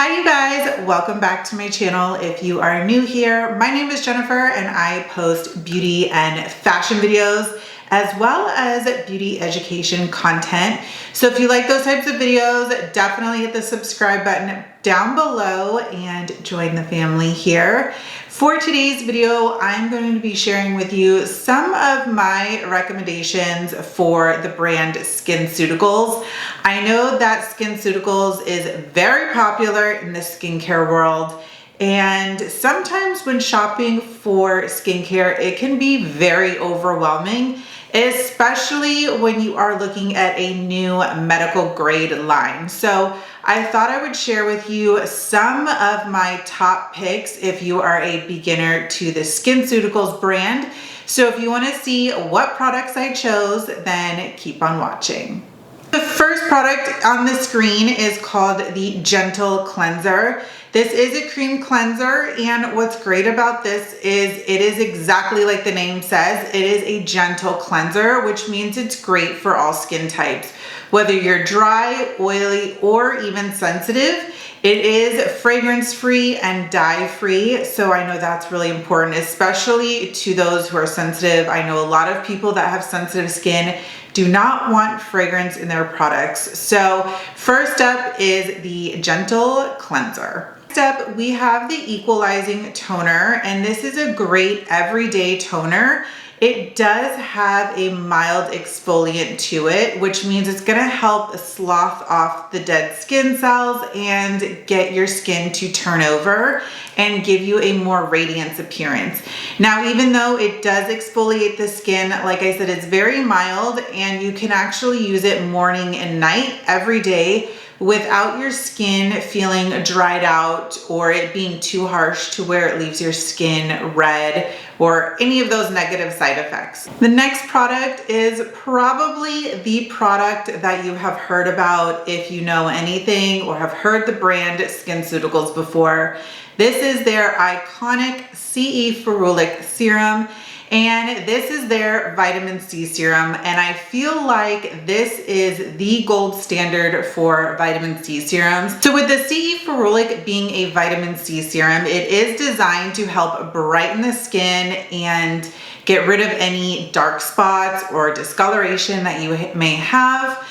Hi you guys, welcome back to my channel. If you are new here, my name is Jenifer and I post beauty and fashion videos as well as beauty education content. So if you like those types of videos, definitely hit the subscribe button down below and join the family here. For today's video, I'm going to be sharing with you some of my recommendations for the brand Skinceuticals. I know that Skinceuticals is very popular in the skincare world, and sometimes when shopping for skincare, it can be very overwhelming, especially when you are looking at a new medical grade line. So I thought I would share with you some of my top picks if you are a beginner to the Skinceuticals brand. So if you want to see what products I chose, then keep on watching. The first product on the screen is called the Gentle Cleanser. This is a cream cleanser, and what's great about this is it is exactly like the name says. It is a gentle cleanser, which means it's great for all skin types. Whether you're dry, oily, or even sensitive, it is fragrance-free and dye-free, so I know that's really important, especially to those who are sensitive. I know a lot of people that have sensitive skin do not want fragrance in their products. So first up is the Gentle Cleanser. Next up, we have the Equalizing Toner, and this is a great everyday toner. It does have a mild exfoliant to it, which means it's gonna help slough off the dead skin cells and get your skin to turn over and give you a more radiant appearance. Now, even though it does exfoliate the skin, like I said, it's very mild, and you can actually use it morning and night every day without your skin feeling dried out or it being too harsh to where it leaves your skin red or any of those negative side effects. The next product is probably the product that you have heard about if you know anything or have heard the brand Skinceuticals before. This is their iconic CE Ferulic Serum, and this is their vitamin C serum, and I feel like this is the gold standard for vitamin C serums. So with the CE Ferulic being a vitamin C serum, it is designed to help brighten the skin and get rid of any dark spots or discoloration that you may have.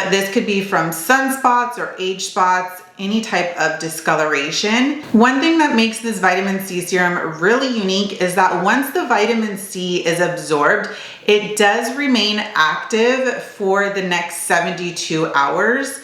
This could be from sunspots or age spots, any type of discoloration. One thing that makes this vitamin C serum really unique is that once the vitamin C is absorbed, it does remain active for the next 72 hours.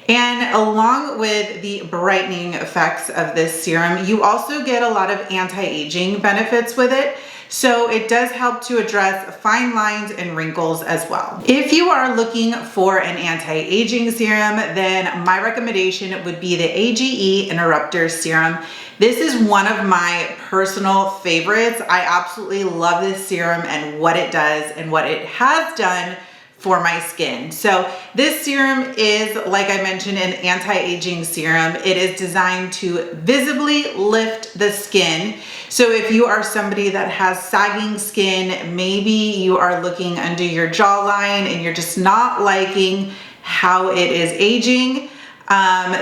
And along with the brightening effects of this serum, you also get a lot of anti-aging benefits with it. So it does help to address fine lines and wrinkles as well. If you are looking for an anti-aging serum, then my recommendation would be the AGE Interrupter Serum. This is one of my personal favorites. I absolutely love this serum and what it does and what it has done for my skin. So this serum is, like I mentioned, an anti-aging serum. It is designed to visibly lift the skin. So if you are somebody that has sagging skin, maybe you are looking under your jawline and you're just not liking how it is aging,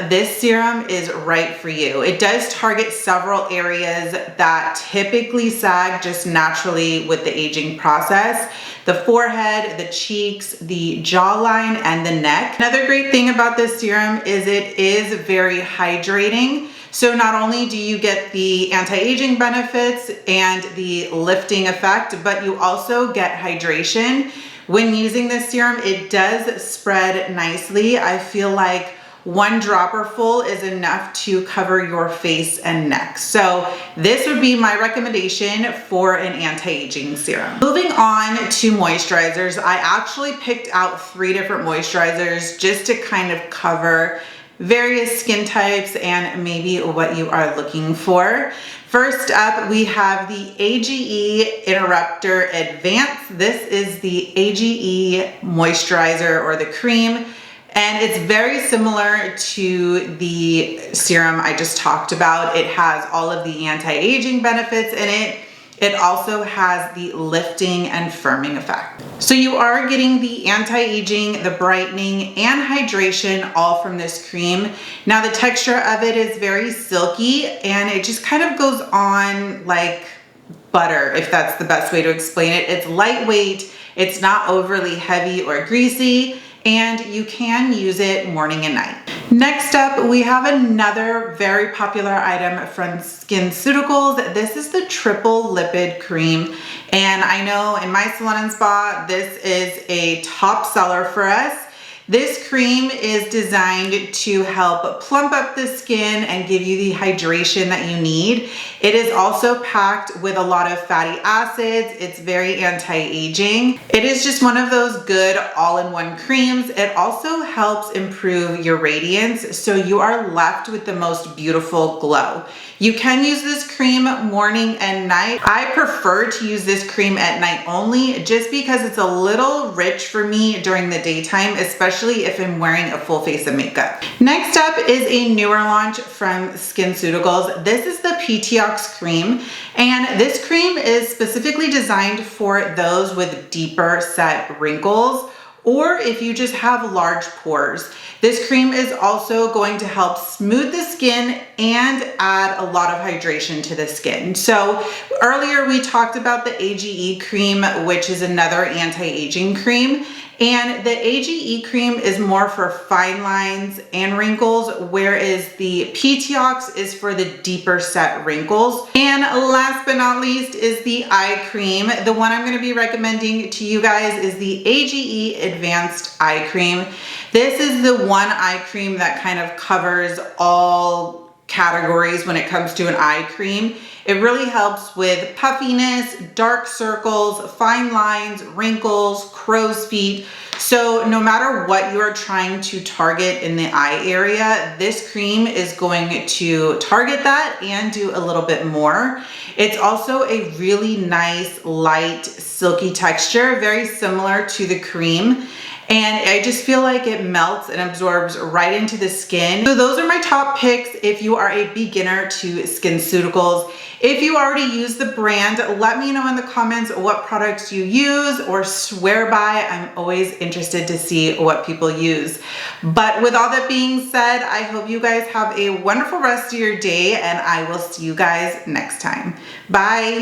this serum is right for you. It does target several areas that typically sag just naturally with the aging process: the forehead, the cheeks, the jawline, and the neck. Another great thing about this serum is it is very hydrating. So not only do you get the anti-aging benefits and the lifting effect, but you also get hydration. When using this serum, it does spread nicely. I feel like one dropper full is enough to cover your face and neck. So this would be my recommendation for an anti-aging serum. Moving on to moisturizers, I actually picked out 3 different moisturizers just to kind of cover various skin types and maybe what you are looking for. First up, we have the AGE Interrupter Advance. This is the AGE moisturizer or the cream. And it's very similar to the serum I just talked about. It has all of the anti-aging benefits in it. It also has the lifting and firming effect. So you are getting the anti-aging, the brightening, and hydration all from this cream. Now the texture of it is very silky and it just kind of goes on like butter, if that's the best way to explain it. It's lightweight, it's not overly heavy or greasy, and you can use it morning and night. Next up, we have another very popular item from Skinceuticals. This is the triple lipid cream. And I know in my salon and spa, this is a top seller for us. This cream is designed to help plump up the skin and give you the hydration that you need. It is also packed with a lot of fatty acids. It's very anti-aging. It is just one of those good all-in-one creams. It also helps improve your radiance, so you are left with the most beautiful glow. You can use this cream morning and night. I prefer to use this cream at night only just because it's a little rich for me during the daytime, especially if I'm wearing a full face of makeup. Next up is a newer launch from Skinceuticals. This is the PTOX cream, and this cream is specifically designed for those with deeper set wrinkles, or if you just have large pores. This cream is also going to help smooth the skin and add a lot of hydration to the skin. So earlier we talked about the AGE cream, which is another anti-aging cream. And the AGE cream is more for fine lines and wrinkles, whereas the PTOX is for the deeper set wrinkles. And last but not least is the eye cream. The one I'm gonna be recommending to you guys is the AGE Advanced Eye Cream. This is the one eye cream that kind of covers all categories when it comes to an eye cream. It really helps with puffiness, dark circles, fine lines, wrinkles, crow's feet. So no matter what you are trying to target in the eye area, this cream is going to target that and do a little bit more. It's also a really nice, light, silky texture, very similar to the cream. And I just feel like it melts and absorbs right into the skin. So those are my top picks if you are a beginner to Skinceuticals. If you already use the brand, let me know in the comments what products you use or swear by. I'm always interested to see what people use. But with all that being said, I hope you guys have a wonderful rest of your day, and I will see you guys next time. Bye.